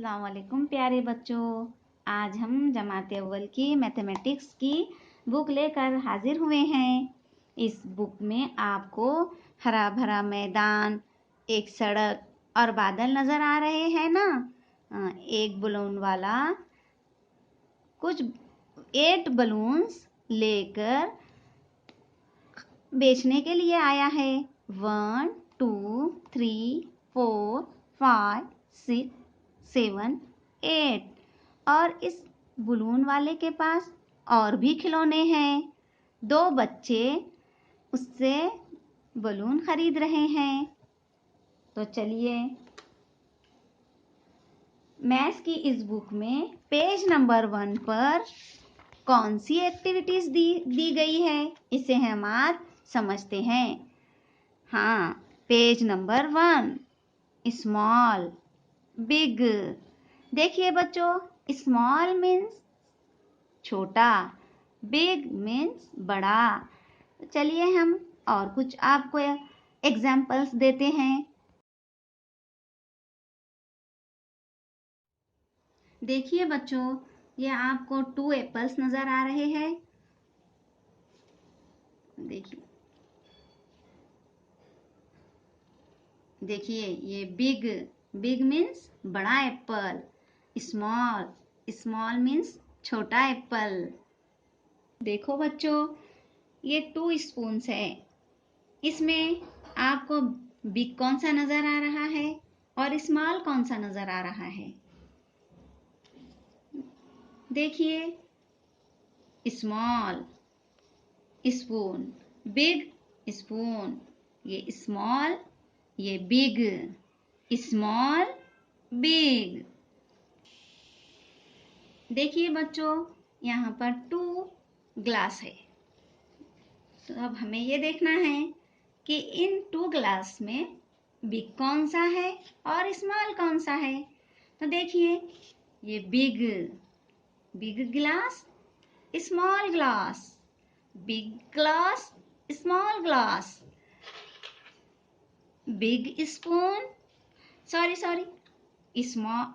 अस्सलाम वालेकुम प्यारे बच्चों। आज हम जमात अव्वल की मैथमेटिक्स की बुक लेकर हाजिर हुए हैं। इस बुक में आपको हरा भरा मैदान, एक सड़क और बादल नज़र आ रहे हैं ना। एक बलून वाला कुछ 8 बलून्स लेकर बेचने के लिए आया है। 1 2 3 4 5 6 7 8 और इस बलून वाले के पास और भी खिलौने हैं। 2 बच्चे उससे बलून खरीद रहे हैं। तो चलिए, मैथ्स की इस बुक में पेज नंबर 1 पर कौन सी एक्टिविटीज दी गई है, इसे हम आज समझते हैं। हाँ, पेज नंबर 1, स्मॉल, बिग। देखिए बच्चों, स्मॉल मीन्स छोटा, बिग मीन्स बड़ा। चलिए हम और कुछ आपको एग्जाम्पल्स देते हैं। देखिए बच्चों, ये आपको 2 एप्पल्स नजर आ रहे हैं। देखिए ये बिग मीन्स बड़ा एप्पल, स्मॉल मीन्स छोटा एप्पल। देखो बच्चों, ये 2 स्पून्स है। इसमें आपको बिग कौन सा नजर आ रहा है और स्मॉल कौन सा नजर आ रहा है? देखिए, स्मॉल स्पून, बिग स्पून। ये स्मॉल, ये बिग, स्मॉल बिग। देखिए बच्चों, यहाँ पर 2 ग्लास है। तो अब हमें ये देखना है कि इन 2 ग्लास में बिग कौन सा है और स्मॉल कौन सा है। तो देखिए, ये big glass, small glass, big glass, small glass, big spoon, sorry small